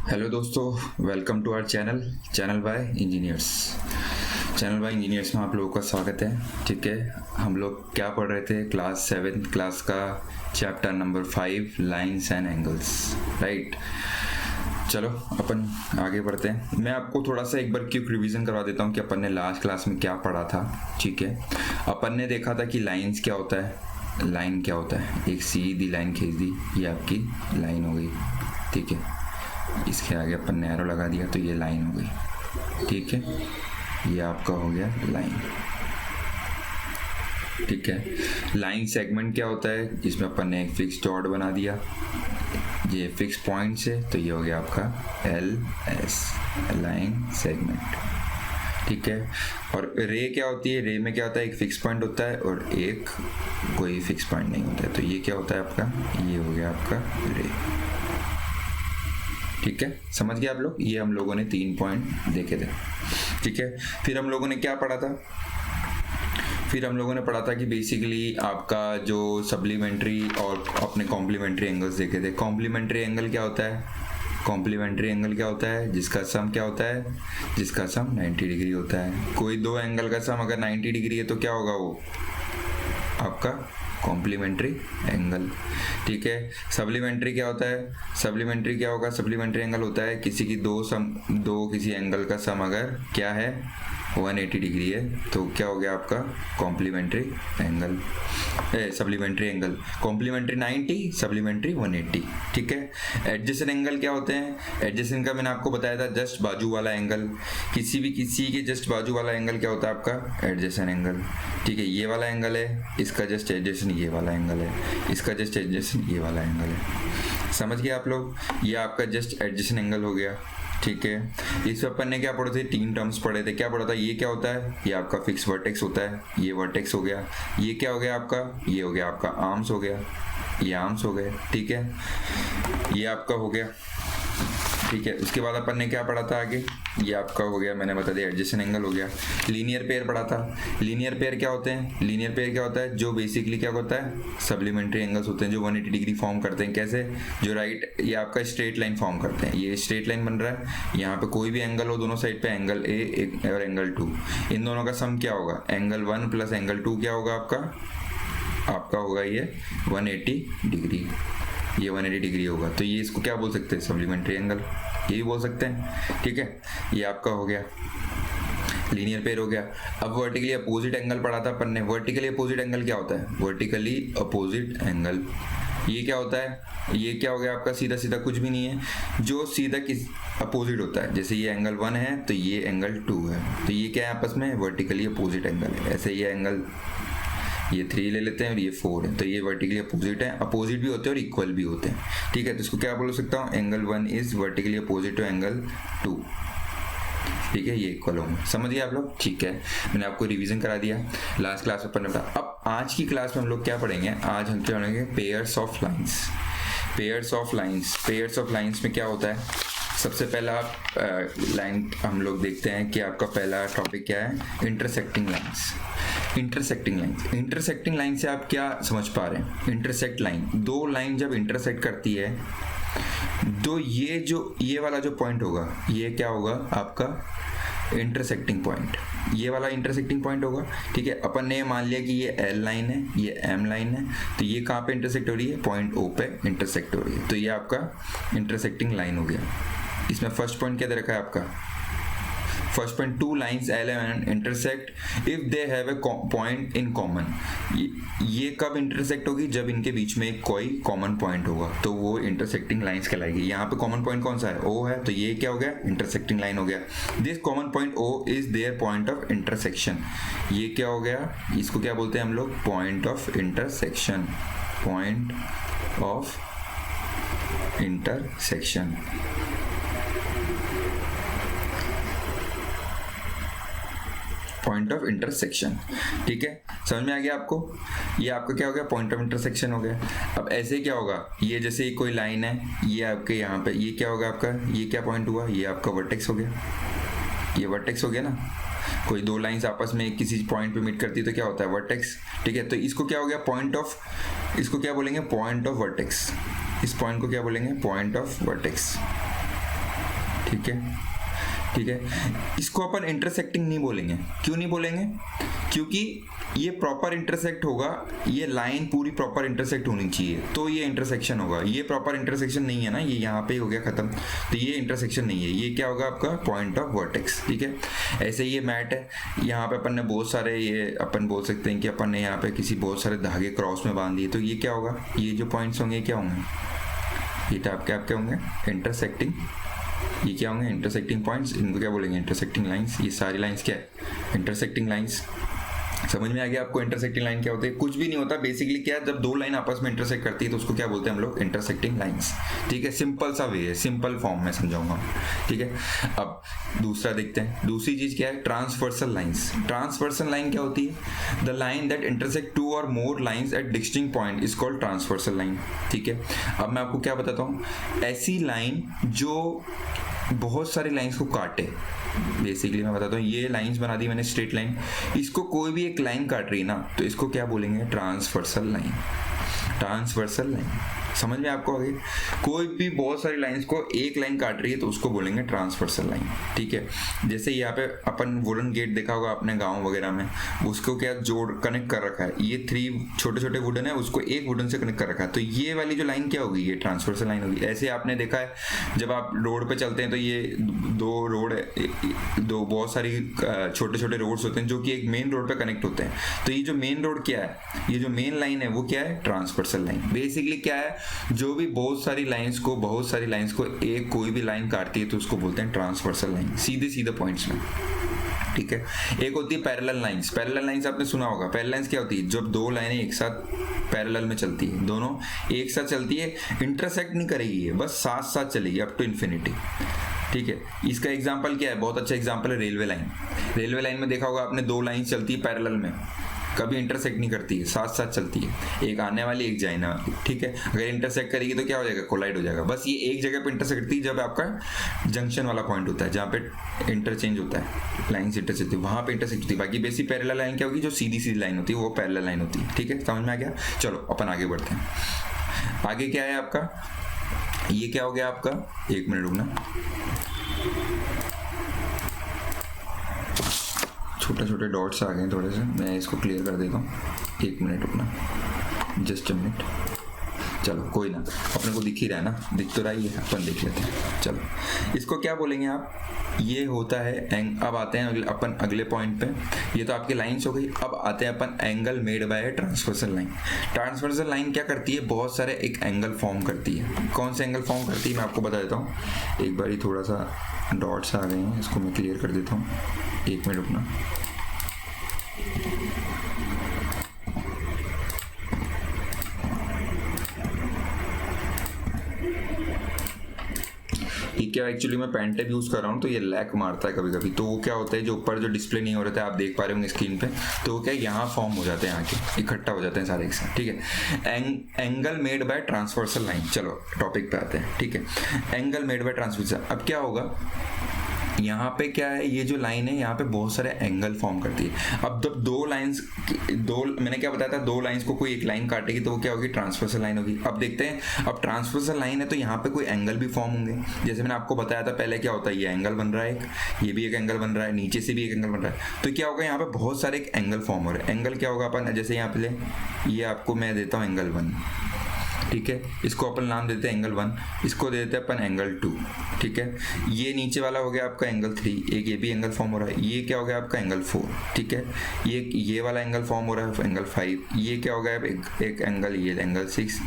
Hello दोस्तों, welcome to our channel by engineers में आप लोगों का स्वागत है। ठीक है, हम लोग क्या पढ़ रहे थे? क्लास 7 क्लास का chapter number 5 lines and angles, right. चलो अपन आगे बढ़ते हैं। मैं आपको थोड़ा सा एक बार क्विक रिवीजन करवा देता हूँ कि अपन ने लास्ट क्लास में क्या पढ़ा था। ठीक है, अपन ने देखा था कि लाइंस क्या होता है, लाइन क्या होता है। एक सीधी लाइन खींच दी, ये आपकी लाइन हो गई। ठीक है, इसके आगे अपन ने एरो लगा दिया तो ये लाइन हो गई। ठीक है, ये आपका हो गया लाइन। ठीक है, लाइन सेगमेंट क्या होता है? इसमें अपन ने एक फिक्स डॉट बना दिया, ये फिक्स पॉइंट से, तो ये हो गया आपका LS लाइन सेगमेंट। ठीक है, और रे क्या होती है? रे में क्या होता है? एक फिक्स पॉइंट होता है और एक कोई फिक्स पॉइंट नहीं होता है। तो ये क्या होता है आपका? ये हो गया आपका रे। ठीक है, समझ गए आप लोग? ये हम लोगों ने 3 पॉइंट देखे थे। ठीक है, फिर हम लोगों ने क्या पढ़ा था? फिर हम लोगों ने पढ़ा था कि बेसिकली आपका जो सप्लीमेंट्री और अपने कॉम्प्लीमेंट्री एंगल्स देखे थे। कॉम्प्लीमेंट्री एंगल क्या होता है? कॉम्प्लीमेंट्री एंगल क्या होता है? जिसका सम क्या होता है? जिसका सम 90 डिग्री होता है। कोई दो एंगल का सम अगर 90 डिग्री है तो क्या होगा? वो आपका कॉम्प्लीमेंट्री एंगल। ठीक है, सप्लीमेंट्री क्या होता है? सप्लीमेंट्री क्या होगा? सप्लीमेंट्री एंगल होता है किसी की दो किसी एंगल का सम अगर क्या है 180 डिग्री है तो क्या हो गया आपका? Complementary angle, supplementary angle. Complementary 90, supplementary 180। ठीक है, एडजेसेंट एंगल क्या होते हैं? एडजेसेंट का मैंने आपको बताया था जस्ट बाजू वाला एंगल। किसी के जस्ट बाजू वाला एंगल क्या होता है आपका? Adjacent angle. ठीक है, ये वाला एंगल है, इसका जस्ट एडजेसेंट ये वाला एंगल है, इसका जस्ट एडजेसेंट ये वाला एंगल है। समझ गए आप लोग? ये आपका जस्ट एडजेसेंट एंगल हो गया। ठीक है, इस अपन ने क्या पढ़े थे? 3 टर्म्स पढ़े थे। क्या पढ़ा था? ये क्या होता है? ये आपका फिक्स वर्टेक्स होता है, ये वर्टेक्स हो गया। ये क्या हो गया आपका? ये हो गया आपका आर्म्स हो गया, ये आर्म्स हो गए। ठीक है, ये आपका हो गया। ठीक है, उसके बाद अपन ने क्या पढ़ा था आगे? ये आपका हो गया, मैंने बता दिया, एडजेसेंट एंगल हो गया। लीनियर पेयर पढ़ा था। लीनियर पेयर क्या होते हैं? लीनियर पेयर क्या होता है? जो बेसिकली क्या होता है? सप्लीमेंट्री एंगल्स होते हैं जो 180 डिग्री फॉर्म करते हैं। कैसे? जो राइट, ये आपका स्ट्रेट लाइन फॉर्म करते हैं। ये स्ट्रेट लाइन बन रहा है, यहाँ पे कोई भी एंगल हो, दोनों साइड पे एंगल ए और एंगल 2, इन दोनों का सम क्या होगा? एंगल 1 प्लस एंगल 2 क्या होगा आपका होगा ये 180 डिग्री। ये 180 डिग्री होगा, तो ये इसको क्या बोल सकते हैं? सप्लीमेंट्री एंगल, ये भी बोल सकते हैं। ठीक है, ये आपका हो गया लीनियर पेयर हो गया। अब वर्टिकली अपोजिट एंगल पढ़ा था अपन ने। वर्टिकली अपोजिट एंगल क्या होता है? वर्टिकली अपोजिट एंगल ये क्या होता है? ये क्या हो गया आपका? सीधा सीधा कुछ भी नहीं है, जो सीधा किस अपोजिट होता है। जैसे ये एंगल 1 है तो ये एंगल 2 है, तो ये क्या है आपस में? वर्टिकली अपोजिट एंगल है। ऐसे ये एंगल, ये 3 ले लेते हैं और ये 4 है, तो ये वर्टिकली अपोजिट है। अपोजिट भी होते हैं और इक्वल भी होते हैं। ठीक है, तो इसको क्या बोल सकता हूँ? Angle 1 is vertically opposite to angle 2। ठीक है, ये इक्वल होंगे। समझ गए आप लोग? ठीक है, मैंने आपको रिवीजन करा दिया लास्ट क्लास में अपन ने पढ़ा। अब आज की क्लास में हम लोग क्या पढ़ेंगे? आज हम क्या पढ़ेंगे? Pairs of lines. Pairs of lines. Pairs of lines में क्या होता है? सबसे पहला लाइन हम लोग देखते हैं कि आपका पहला टॉपिक क्या है? Intersecting lines. Intersecting line. Intersecting line से आप क्या समझ पा रहे हैं? इंटरसेक्ट लाइन, दो लाइन जब इंटरसेक्ट करती है तो ये वाला जो पॉइंट होगा, ये क्या होगा आपका? Intersecting point. ये वाला इंटरसेक्टिंग पॉइंट होगा। ठीक है, अपन ने मान लिया कि ये L लाइन है, ये M लाइन है, तो ये कहाँ पे इंटरसेक्ट हो रही है? पॉइंट O पे इंटरसेक्ट हो रही है, तो ये आपका इंटरसेक्टिंग लाइन हो गया। इसमें फर्स्ट पॉइंट क्या दे रखा है आपका? First point, 2 lines L and M intersect if they have a point in common. ये कब इंटरसेक्ट होगी? जब इनके बीच में कोई कॉमन पॉइंट होगा, तो वो इंटरसेक्टिंग लाइंस कहलाएगी। यहाँ पे कॉमन पॉइंट कौन सा है? O है, तो ये क्या हो गया? इंटरसेक्टिंग लाइन हो गया। This common point O is their point of intersection. ये क्या हो गया? इसको क्या बोलते हैं हम लोग? Point of intersection. Point of intersection. Point of intersection. ठीक है, समझ में आ गया आपको? ये आपका क्या हो गया? पॉइंट ऑफ इंटरसेक्शन हो गया। अब ऐसे क्या होगा? ये जैसे कोई लाइन है, ये आपके यहाँ पे, ये क्या होगा आपका? ये क्या पॉइंट हुआ? ये आपका वर्टेक्स हो गया। ये वर्टेक्स हो गया ना। कोई दो लाइंस आपस में किसी पॉइंट पे मीट करती है तो क्या होता है? वर्टेक्स। ठीक है, तो इसको क्या हो गया? पॉइंट ऑफ, इसको क्या बोलेंगे? Point of vertex. इस पॉइंट को क्या बोलेंगे? Point of vertex. ठीक है, ठीक है। इसको अपन इंटरसेक्टिंग नहीं बोलेंगे। क्यों नहीं बोलेंगे? क्योंकि ये प्रॉपर इंटरसेक्ट होगा, ये लाइन पूरी प्रॉपर इंटरसेक्ट होनी चाहिए तो ये इंटरसेक्शन होगा। ये प्रॉपर इंटरसेक्शन नहीं है ना, ये यहाँ पे हो गया खत्म, तो ये इंटरसेक्शन नहीं है। ये क्या होगा आपका पॉइंट ऑफ वर्टेक्स, ठीक है। ऐसे ये मैट है, यहाँ पे अपन ने बहुत सारे, ये अपन बोल सकते हैं कि अपन ने यहाँ पे किसी बहुत सारे धागे क्रॉस में बांध दिए, तो ये क्या होगा, ये जो पॉइंट्स होंगे क्या होंगे, ये तो आपके होंगे इंटरसेक्टिंग, ये क्या होंगे इंटरसेक्टिंग पॉइंट्स, इनको क्या बोलेंगे इंटरसेक्टिंग लाइंस। ये सारी लाइंस क्या है इंटरसेक्टिंग लाइंस। समझ में आ गया आपको इंटरसेक्टिंग लाइन क्या होती है? कुछ भी नहीं होता, बेसिकली क्या है, जब दो लाइन आपस में इंटरसेक्ट करती है तो उसको क्या बोलते हैं हम लोग, इंटरसेक्टिंग लाइंस, ठीक है। सिंपल सा वे है, सिंपल फॉर्म में समझाऊंगा, ठीक है। अब दूसरा देखते हैं, दूसरी चीज क्या है, ट्रांसवर्सल लाइंस। ट्रांसवर्सल लाइन क्या होती है, the line that intersect two और more lines at distinct point is called transversal line, ठीक है। अब मैं आपको क्या बताता हूँ, ऐसी लाइन जो बहुत सारी लाइंस को काटे, बेसिकली मैं बताता हूँ, ये लाइंस बना दी मैंने स्ट्रेट लाइन, इसको कोई भी एक लाइन काट रही है ना, तो इसको क्या बोलेंगे, ट्रांसवर्सल लाइन। ट्रांसवर्सल लाइन समझ में आपको आगे, कोई भी बहुत सारी लाइंस को एक लाइन काट रही है तो उसको बोलेंगे ट्रांसवर्सल लाइन, ठीक है। जैसे यहाँ पे अपन वुडन गेट देखा होगा अपने गांव वगैरह में, उसको क्या जोड़ कनेक्ट कर रखा है, ये 3 छोटे छोटे वुडन है, उसको एक वुडन से कनेक्ट कर रखा है, तो ये वाली जो लाइन क्या होगी, ये ट्रांसवर्सल लाइन होगी। ऐसे आपने देखा है जब आप रोड पे चलते हैं तो ये दो बहुत सारी छोटे छोटे रोड्स होते हैं जो कि एक मेन रोड पे कनेक्ट होते हैं, तो ये जो मेन रोड क्या है, ये जो मेन लाइन है वो क्या है, ट्रांसवर्सल लाइन। बेसिकली क्या है, जो भी बहुत सारी लाइंस को एक कोई भी लाइन काटती है तो उसको बोलते हैं ट्रांसवर्सल लाइन, सीधे सीधे पॉइंट्स में, ठीक है। एक होती है पैरेलल लाइंस। पैरेलल लाइंस आपने सुना होगा, पैरेलल लाइंस क्या होती है, जब दो लाइनें एक साथ पैरेलल में चलती है, दोनों एक साथ चलती है, इंटरसेक्ट नहीं करेगी, ये बस साथ साथ चलेगी अप टू इन्फिनिटी, ठीक है। इसका एग्जांपल क्या है, बहुत अच्छा एग्जांपल है रेलवे लाइन। रेलवे लाइन में देखा होगा आपने, दो लाइन चलती है पैरेलल में, कभी इंटरसेक्ट नहीं करती है, साथ साथ चलती है, एक आने वाली एक जाने वाली, ठीक है। अगर इंटरसेक्ट करेगी तो क्या हो जाएगा, कोलाइड हो जाएगा। बस ये एक जगह पे इंटरसेक्ट करती है जब आपका जंक्शन वाला पॉइंट होता है, जहाँ पे इंटरचेंज होता है, लाइन्स इंटरसेक्ट होती है, वहाँ पे इंटरसेक्ट होती है। बाकी बेसिक पैरेलल लाइन क्या होगी, जो सीधी सीधी लाइन होती है वो पैरेलल लाइन होती है, ठीक है। समझ में आ गया, चलो अपन आगे बढ़ते हैं। आगे क्या है आपका, ये क्या हो गया आपका, 1 मिनट रुकना, छोटे छोटे डॉट्स आ गए थोड़े से, मैं इसको क्लियर कर देता हूँ, 1 मिनट रुकना, जस्ट अ मिनट। चलो कोई ना, अपने को दिख ही रहा है ना, दिख तो रहा ही है, अपन देख लेते हैं। चलो इसको क्या बोलेंगे आप, ये होता है अब आते हैं अपन अगले पॉइंट पे। ये तो आपकी लाइंस हो गई, अब आते हैं अपन angle made by transversal line. Transversal line क्या करती है, बहुत सारे एक एंगल फॉर्म करती है। कौन से एंगल फॉर्म करती है मैं आपको बता देता हूँ, एक बार ही थोड़ा सा डॉट्स आ गए हैं, इसको मैं क्लियर कर देता हूँ, 1 मिनट रुकना। ये क्या एक्चुअली मैं पेन टैब यूज कर रहा हूँ तो ये लैग मारता है कभी कभी, तो वो क्या होता है, जो ऊपर जो डिस्प्ले नहीं हो रहा था आप देख पा रहे होंगे स्क्रीन पे, तो वो क्या यहाँ फॉर्म हो जाते हैं, आके इकट्ठा हो जाते हैं सारे एक साथ, ठीक है। Angle made by transversal line. चलो टॉपिक पे आते हैं, ठीक है। एंगल मेड बाय ट्रांसवर्सल, अब क्या होगा, यहाँ पे क्या है, ये जो लाइन है यहाँ पे बहुत सारे एंगल फॉर्म करती है। अब जब मैंने क्या बताया था, दो लाइंस को कोई एक लाइन काटेगी तो वो क्या होगी, ट्रांसवर्सल लाइन होगी। अब देखते हैं, अब ट्रांसवर्सल लाइन है तो यहाँ पे कोई एंगल भी फॉर्म होंगे। जैसे मैंने आपको बताया था पहले, क्या होता है, ये एंगल बन रहा है एक, ये भी एक एंगल बन रहा है, नीचे से भी एक एंगल बन रहा है, तो क्या होगा, यहाँ पे बहुत सारे एक एंगल फॉर्म हो रहे हैं। एंगल क्या होगा, अपन जैसे यहाँ पे ये आपको मैं देता हूँ एंगल 1, ठीक है, इसको अपन नाम देते हैं एंगल 1, इसको देते हैं अपन एंगल 2, ठीक है। ये नीचे वाला हो गया आपका एंगल 3, एक ये भी एंगल फॉर्म हो रहा है, ये क्या हो गया आपका एंगल 4, ठीक है। ये वाला एंगल फॉर्म हो रहा है एंगल 5, ये क्या हो गया एक एंगल, ये एंगल 6,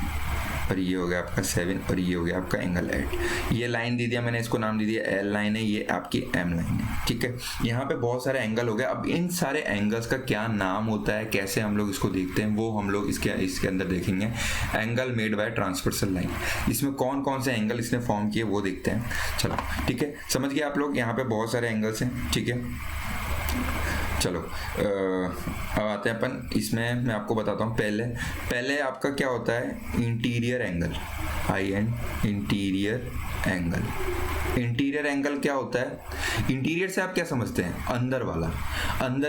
और ये हो गया आपका 7, और ये हो गया आपका एंगल 8। ये लाइन दे दिया मैंने, इसको नाम दे दिया एल लाइन है, ये आपकी एम लाइन है, ठीक है। यहाँ पे बहुत सारे एंगल हो गए। अब इन सारे एंगल्स का क्या नाम होता है, कैसे हम लोग इसको देखते हैं, वो हम लोग इसके अंदर देखेंगे। Angle made by transversal line, इसमें कौन कौन से एंगल इसने फॉर्म किए वो देखते हैं। चलो ठीक है, समझ गए आप लोग, यहाँ पे बहुत सारे एंगल्स हैं, ठीक है। चलो अब आते हैं अपन इसमें, मैं आपको बताता हूँ। पहले आपका क्या होता है, interior angle, interior angle. Interior angle क्या होता है, इंटीरियर से आप क्या समझते हैं, अंदर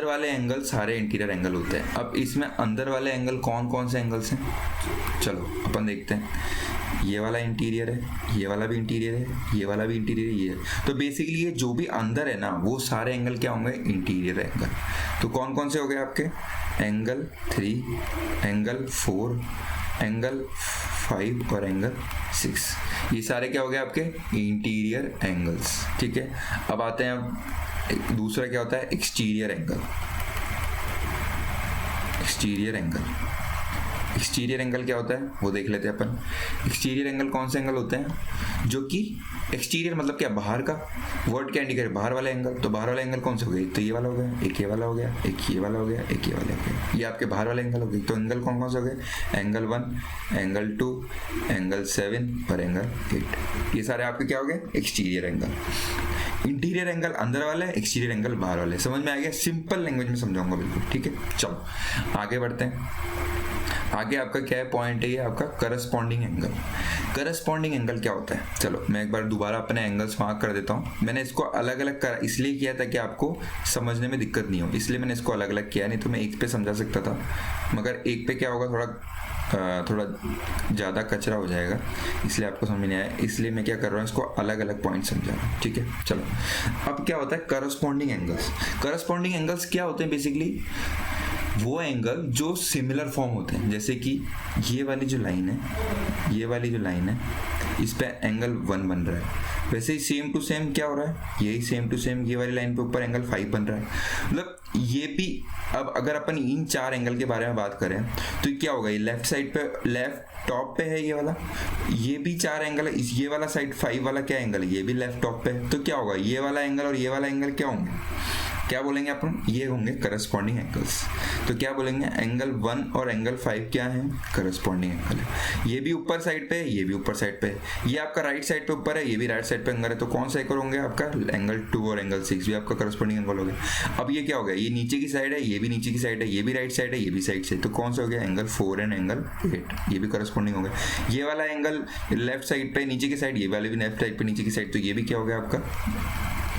वाले एंगल सारे इंटीरियर एंगल होते हैं। अब इसमें अंदर वाले एंगल कौन कौन से एंगल्स हैं, चलो अपन देखते हैं। ये वाला इंटीरियर है, ये वाला भी इंटीरियर है, ये वाला भी इंटीरियर है, ये तो बेसिकली ये जो भी अंदर है ना वो सारे एंगल क्या होंगे, इंटीरियर एंगल। तो कौन कौन से हो गए आपके, एंगल 3, एंगल 4, एंगल 5 और एंगल 6, ये सारे क्या हो गए आपके इंटीरियर एंगल्स। ठीक है, अब आते हैं, अब दूसरा क्या होता है, exterior angle. Exterior angle, exterior angle क्या होता है वो देख लेते हैं अपन। एक्सटीरियर एंगल कौन से एंगल होते हैं, जो कि एक्सटीरियर मतलब क्या, बाहर का, वर्ड क्या इंडिकेट, बाहर वाला एंगल। तो बाहर वाला एंगल कौन से हो गए, तो ये वाला हो गया, एक ये वाला हो गया, एक ये वाला हो गया, एक ये वाला हो गया, ये आपके बाहर वाले एंगल हो गए। तो एंगल कौन कौन से हो गए, एंगल 1, एंगल 2, एंगल 7 और एंगल 8, ये सारे आपके क्या हो गए, एक्सटीरियर एंगल। इंटीरियर एंगल अंदर वाले, एक्सटीरियर एंगल बाहर वाले। समझ में आ गया, सिंपल लैंग्वेज में समझाऊंगा बिल्कुल। ठीक है, चलो आगे बढ़ते हैं। आगे आपका क्या है पॉइंट है, ये आपका करस्पॉन्डिंग एंगल। करस्पॉन्डिंग एंगल क्या होता है, चलो मैं एक बार दोबारा अपने एंगल्स मार्क कर देता हूँ। मैंने इसको अलग अलग करा इसलिए किया था कि आपको समझने में दिक्कत नहीं हो, इसलिए मैंने इसको अलग अलग किया, नहीं तो मैं एक पे समझा सकता था, मगर एक पे क्या होगा, थोड़ा ज़्यादा कचरा हो जाएगा, इसलिए आपको समझ नहीं आया, इसलिए मैं क्या कर रहा हूँ, इसको अलग अलग पॉइंट समझा रहा हूँ। ठीक है, चलो अब क्या होता है करस्पॉन्डिंग एंगल्स। करस्पॉन्डिंग एंगल्स क्या होते हैं, बेसिकली वो एंगल जो सिमिलर फॉर्म होते हैं, जैसे कि ये वाली जो लाइन है, ये वाली जो लाइन है, इस पे एंगल 1 बन रहा है, वैसे ही सेम टू सेम क्या हो रहा है, यही सेम टू सेम ये वाली लाइन पे ऊपर एंगल 5 बन रहा है। मतलब ये भी, अब अगर अपन इन 4 एंगल के बारे में बात करें तो क्या होगा, ये लेफ्ट साइड पे, लेफ्ट टॉप पे है ये वाला, ये भी 4 एंगल है, इस ये वाला साइड 5 वाला क्या एंगल है, ये भी लेफ्ट टॉप पे है, तो क्या होगा, ये वाला एंगल और ये वाला एंगल क्या होंगे, क्या बोलेंगे अपन, ये होंगे करस्पॉन्डिंग एंगल्स। तो क्या बोलेंगे, एंगल 1 और एंगल 5 क्या है, करस्पॉन्डिंग एंगल है। ये भी ऊपर साइड पे है, ये भी ऊपर साइड पे है, ये आपका राइट साइड पे ऊपर है, ये भी राइट साइड पे एंगल है, तो कौन सा एंगल होंगे आपका, एंगल 2 और एंगल 6 भी आपका करस्पॉन्डिंग एंगल हो गया। अब ये क्या हो गया, ये नीचे की साइड है, ये भी नीचे की साइड है, ये भी राइट साइड है, ये भी साइड से, तो कौन सा हो गया, एंगल 4 एंड एंगल 8, ये भी करस्पॉन्डिंग हो गया। ये वाला एंगल लेफ्ट साइड पे नीचे की साइड, ये वाले भी लेफ्ट साइड पे नीचे की साइड, तो ये भी क्या हो गया आपका,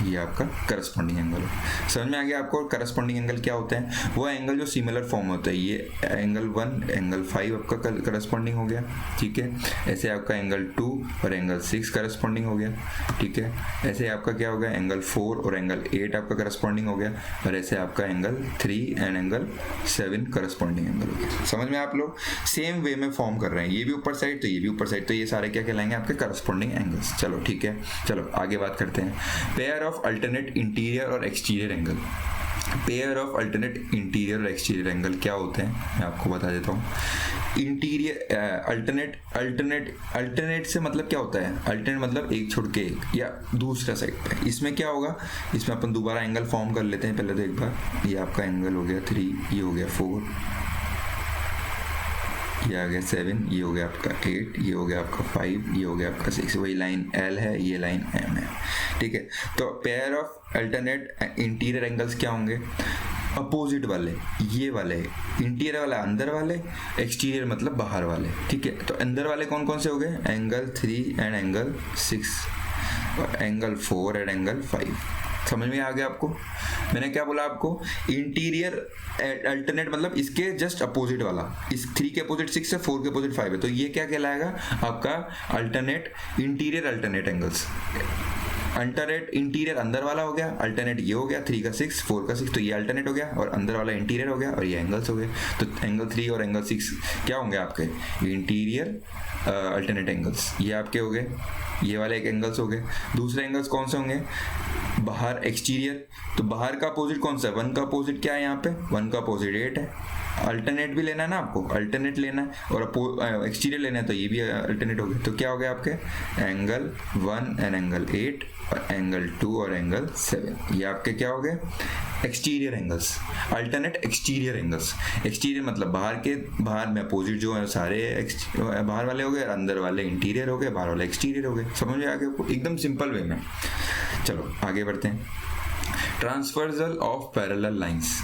ये आपका करस्पॉन्डिंग एंगल है। समझ में आ गया आपको करस्पॉन्डिंग एंगल क्या होते हैं, वो एंगल जो सिमिलर फॉर्म होता है, ये एंगल 1 एंगल 5 आपका करस्पॉन्डिंग हो गया। ठीक है, ऐसे आपका एंगल 2 और एंगल 6 करस्पॉन्डिंग हो गया। ठीक है, ऐसे आपका क्या हो गया, एंगल 4 और एंगल 8 आपका करस्पॉन्डिंग हो गया, और ऐसे आपका angle 3 and angle 7 corresponding angle हो गया। समझ में, आप लोग सेम वे में फॉर्म कर रहे हैं, ये भी ऊपर साइड तो ये भी ऊपर साइड, तो ये सारे क्या कहलाएंगे आपके करस्पॉन्डिंग एंगल्स। चलो ठीक है, चलो आगे बात करते हैं। पेयर ऑफ अल्टरनेट इंटीरियर और exterior angle. Pair of alternate interior और एक्सटीरियर एंगल क्या होते हैं, मैं आपको बता देता हूँ। इंटीरियर अल्टरनेट से मतलब क्या होता है, अल्टरनेट मतलब एक छोड़ के एक या दूसरा साइड पे। इसमें क्या होगा, इसमें अपन दोबारा एंगल फॉर्म कर लेते हैं पहले तो एक बार। ये आपका एंगल हो गया 3, ये हो गया 4, ये आ गया 7, ये हो गया आपका 8, ये हो गया आपका 5, ये हो गया आपका 6। वही लाइन L है, ये लाइन M है। ठीक है, तो pair of alternate interior angles क्या होंगे, अपोजिट वाले, ये वाले इंटीरियर वाला अंदर वाले, एक्सटीरियर मतलब बाहर वाले। ठीक है, तो अंदर वाले कौन कौन से हो गए, एंगल 3 एंड एंगल 6 और एंगल 4 एंड एंगल 5। समझ में आ गया आपको, मैंने क्या बोला आपको, इंटीरियर अल्टरनेट मतलब इसके जस्ट अपोजिट वाला, इस 3 के अपोजिट 6 है, 4 के अपोजिट 5 है, तो ये क्या कहलाएगा आपका alternate interior alternate angles. Alternate interior अंदर वाला हो गया, अल्टरनेट ये हो गया 3 का 6, 4 का 6, तो ये अल्टरनेट हो गया, और अंदर वाला इंटीरियर हो गया, और ये एंगल्स हो गए। तो एंगल 3 और एंगल 6 क्या होंगे आपके, इंटीरियर अल्टरनेट एंगल्स, ये आपके हो गए, ये वाले एक एंगल्स हो गए। दूसरे एंगल्स कौन से होंगे, बाहर एक्सटीरियर, तो बाहर का अपोजिट कौन सा है, 1 का अपोजिट क्या है यहाँ पे, 1 का अपोजिट 8 है। अल्टरनेट भी लेना है ना आपको, अल्टरनेट लेना है और एक्सटीरियर लेना है, तो ये भी अल्टरनेट हो गया। तो क्या हो गया आपके, एंगल 1 एंड एंगल 8 और एंगल 2 और एंगल 7, ये आपके क्या हो गए, exterior angles, alternate exterior angles. Exterior मतलब बाहर में अपोजिट जो है सारे बाहर वाले हो गए, अंदर वाले इंटीरियर हो गए, बाहर वाले एक्सटीरियर हो गए। समझ में आ गया, एकदम सिंपल वे में। चलो आगे बढ़ते हैं। Transversal of parallel lines.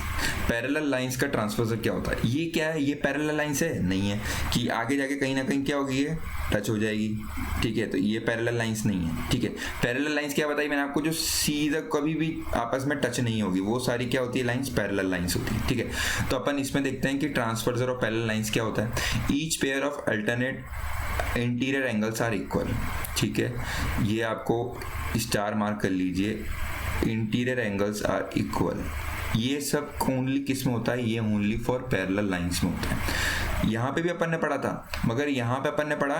Parallel lines का ट्रांसवर्सल क्या होता है, ये क्या है, ये पैरेलल लाइंस है नहीं है कि आगे जाके कहीं ना कहीं क्या होगी, ये टच हो जाएगी। ठीक है, तो ये पैरेलल लाइंस नहीं है। ठीक है, पैरेलल लाइंस क्या बताई मैंने आपको, जो सीधा कभी भी आपस में टच नहीं होगी, वो सारी क्या होती है, लाइंस पैरेलल लाइंस होती है। ठीक है, तो अपन इसमें देखते हैं कि ट्रांसवर्सल ऑफ पैरेलल लाइंस क्या होता है। Each pair of alternate interior angles are equal, ठीक है, ये आपको स्टार मार्क कर लीजिए, इंटीरियर एंगल्स आर इक्वल। ये सब ओनली किस में होता है, ये ओनली फॉर पैरेलल लाइंस में होता है। यहाँ पे भी अपन ने पढ़ा था, मगर यहाँ पे अपन ने पढ़ा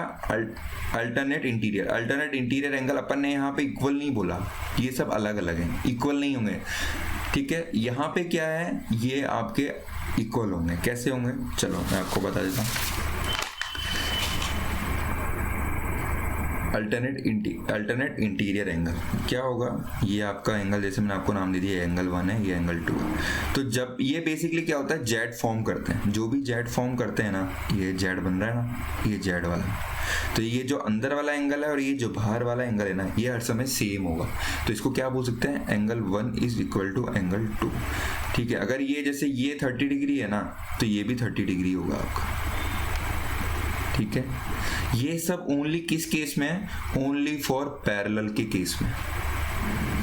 अल्टरनेट इंटीरियर एंगल, अपन ने यहाँ पे इक्वल नहीं बोला, ये सब अलग अलग हैं, इक्वल नहीं होंगे, ठीक है। यहाँ पे क्या है, ये आपके इक्वल होंगे। कैसे होंगे, चलो मैं आपको बता देता हूँ। अल्टरनेट इंटीरियर एंगल क्या होगा, ये आपका एंगल, जैसे मैंने आपको नाम दे दिया, एंगल 1 है, ये एंगल 2 है। तो जब ये बेसिकली क्या होता है, जेड फॉर्म करते हैं, जो भी जेड फॉर्म करते हैं ना, ये जेड बन रहा है ना, ये जेड वाला, तो ये जो अंदर वाला एंगल है और ये जो बाहर वाला एंगल है ना, ये हर समय सेम होगा। तो इसको क्या बोल सकते हैं, angle 1 is equal to angle 2, ठीक है। अगर ये जैसे ये 30 डिग्री है ना, तो ये भी 30 डिग्री होगा आपका, ठीक है। ये सब ओनली किस केस में है, ओनली फॉर पैरेलल के केस में।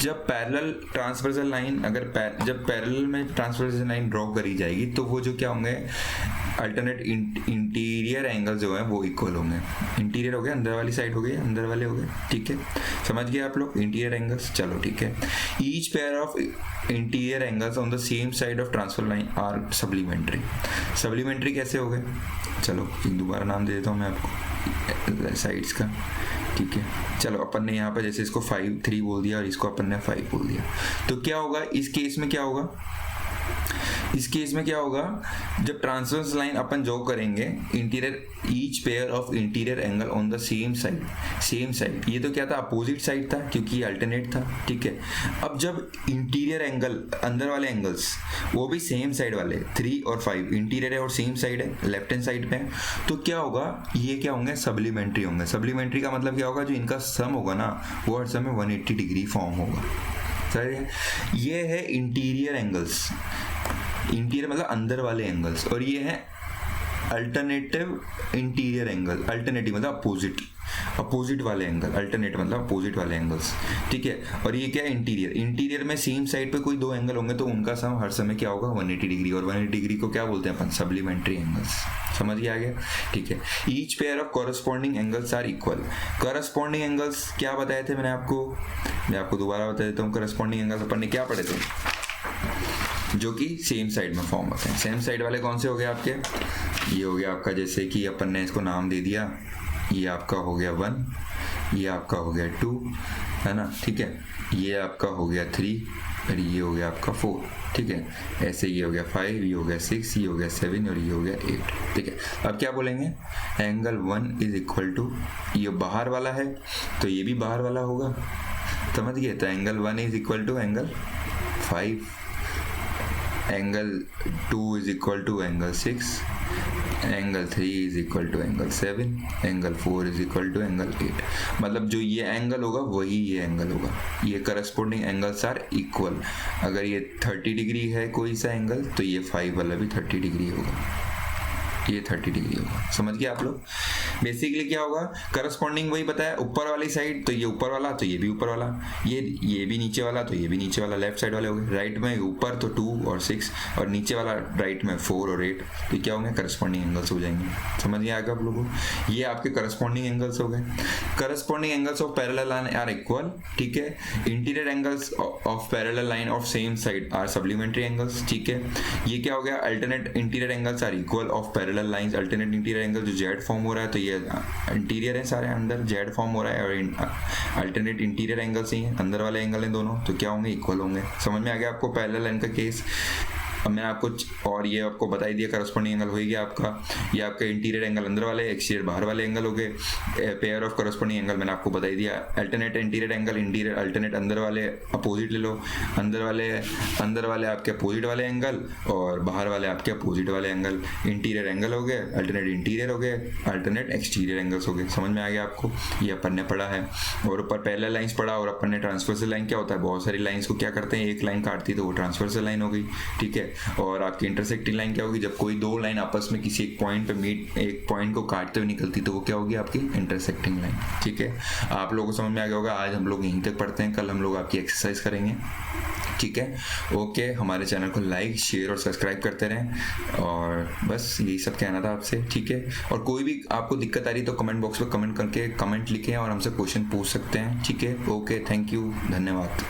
जब पैरेलल ट्रांसवर्सल लाइन, जब पैरेलल में ट्रांसवर्सल लाइन ड्रॉ करी जाएगी, तो वो जो क्या होंगे, अल्टरनेट इंटीरियर एंगल जो है वो इक्वल होंगे। इंटीरियर हो गया, अंदर वाली साइड हो गई, अंदर वाले हो गए, ठीक है, समझ गए आप लोग इंटीरियर एंगल्स। चलो ठीक है, each pair of interior angles on the same side of transfer line are supplementary. Supplementary कैसे हो गए, चलो एक दोबारा नाम दे देता हूँ मैं आपको साइड्स का, ठीक है। चलो अपन ने यहाँ पर जैसे इसको 5-3 बोल दिया और इसको अपन ने 5 बोल दिया, तो क्या होगा इस केस में, क्या होगा इस केस में, क्या होगा, जब ट्रांसवर्स लाइन अपन जो करेंगे, interior each pair of interior angle on the same side, ये तो क्या था, अपोजिट साइड था क्योंकि ये अल्टरनेट था, ठीक है। अब जब इंटीरियर एंगल, अंदर वाले एंगल्स वो भी सेम साइड वाले, 3 और 5 इंटीरियर है और सेम साइड है, लेफ्ट हैंड साइड पे है, तो क्या होगा, ये क्या होंगे, सप्लीमेंट्री होंगे। सप्लीमेंट्री का मतलब क्या होगा, जो इनका सम होगा ना, वो हर समय 180 डिग्री फॉर्म होगा, सही है। ये है इंटीरियर एंगल्स, इंटीरियर मतलब अंदर वाले एंगल्स, और ये है अल्टरनेटिव इंटीरियर एंगल, अल्टरनेटिव मतलब अपोजिट वाले एंगल, अल्टरनेट मतलब अपोजिट वाले एंगल्स, ठीक है। और ये क्या है, इंटीरियर में सेम साइड पे कोई 2 एंगल होंगे, तो उनका सम हर समय क्या होगा, 180 डिग्री, और 180 डिग्री को क्या बोलते हैं अपन, सप्लीमेंट्री एंगल्स। समझ गया, आ गया, ठीक है। Each pair of corresponding angles are equal. Corresponding angles क्या बताए थे मैंने आपको, मैं आपको दोबारा बता देता हूँ। कॉरस्पॉन्डिंग एंगल्स अपन ने क्या पढ़े थे, जो कि सेम साइड में फॉर्म होते हैं। सेम साइड वाले कौन से हो गए आपके, ये हो गया आपका, जैसे कि अपन ने इसको नाम दे दिया, ये आपका हो गया 1, ये आपका हो गया 2, है ना, ठीक है, ये आपका हो गया 3 और ये हो गया आपका 4, ठीक है। ऐसे ये हो गया 5, ये हो गया 6, ये हो गया 7 और ये हो गया 8, ठीक है। अब क्या बोलेंगे, एंगल 1 इज इक्वल टू, ये बाहर वाला है तो ये भी बाहर वाला होगा, समझ गए। तो angle 1 is equal to angle 5, angle 2 is equal to angle 6, angle 3 is equal to angle 7, angle 4 is equal to angle 8। मतलब जो ये एंगल होगा वही ये एंगल होगा, ये करस्पॉन्डिंग एंगल्स आर इक्वल। अगर ये 30 डिग्री है कोई सा एंगल, तो ये 5 वाला भी 30 डिग्री होगा, ये 30 डिग्री होगा, समझ गए आप लोग। बेसिकली क्या होगा, करस्पॉन्डिंग वही बताया, ऊपर वाली साइड तो ये ऊपर वाला, तो ये भी ऊपर वाला, ये भी नीचे वाला, तो ये भी नीचे वाला, लेफ्ट साइड वाले हो गए। राइट में ऊपर तो 2 और 6 और नीचे वाला राइट में 4 और 8, तो क्या होंगे, करस्पॉन्डिंग एंगल्स हो जाएंगे। समझ गए आगे आप लोगों को, ये आपके करस्पॉन्डिंग एंगल्स हो गए। Corresponding angles of parallel line are equal, ठीक है। Interior angles of parallel line of same side are supplementary angles, ठीक है। ये क्या हो गया, alternate interior angles are equal of parallel lines. Alternate interior angle जो जेड फॉर्म हो रहा है, तो ये इंटीरियर है, सारे अंदर जेड फॉर्म हो रहा है, और अल्टरनेट इंटीरियर एंगल्स ही है, अंदर वाले एंगल हैं दोनों, तो क्या होंगे, इक्वल होंगे। समझ में आ गया आपको पैरेलल लाइन का केस। अब मैंने आपको और ये आपको बता ही दिया, करस्पॉन्डिंग एंगल हो गया आपका, ये आपका इंटीरियर एंगल अंदर वाले, एक्सटीरियर बाहर वाले एंगल हो गए। पेयर ऑफ करस्पॉन्डिंग एंगल मैंने आपको बता ही दिया, alternate interior angle, interior alternate अंदर वाले अपोजिट ले लो, अंदर वाले आपके अपोजिट वाले एंगल और बाहर वाले आपके अपोजिट वाले एंगल। इंटीरियर एंगल हो गए, अल्टरनेट इंटीरियर हो गए, अल्टरनेट एक्सटीरियर एंगल्स हो गए। समझ में आ गया आपको, ये अपन ने पढ़ा है। और ऊपर पैरेलल लाइंस पढ़ा, और अपन ने ट्रांसवर्सल लाइन क्या होता है, बहुत सारी लाइंस को क्या करते हैं, एक लाइन काटती तो वो ट्रांसवर्सल लाइन हो गई, ठीक है। और आपकी इंटरसेक्टिंग लाइन क्या होगी, जब कोई दो लाइन आपस में किसी एक पॉइंट पे एक पॉइंट को काटते हुए निकलती तो वो क्या होगी, आपकी इंटरसेक्टिंग लाइन। ठीक है, आप लोगों को समझ में आ गया होगा। आज हम लोग यहीं तक पढ़ते हैं, कल हम लोग आपकी एक्सरसाइज करेंगे। ठीक है, ओके, हमारे चैनल को लाइक, शेयर और सब्सक्राइब करते रहें, और बस यही सब कहना था आपसे। ठीक है, और कोई भी आपको दिक्कत आ रही तो कमेंट बॉक्स में कमेंट करके कमेंट लिखें और हमसे क्वेश्चन पूछ सकते हैं। ठीक है, ओके, थैंक यू, धन्यवाद।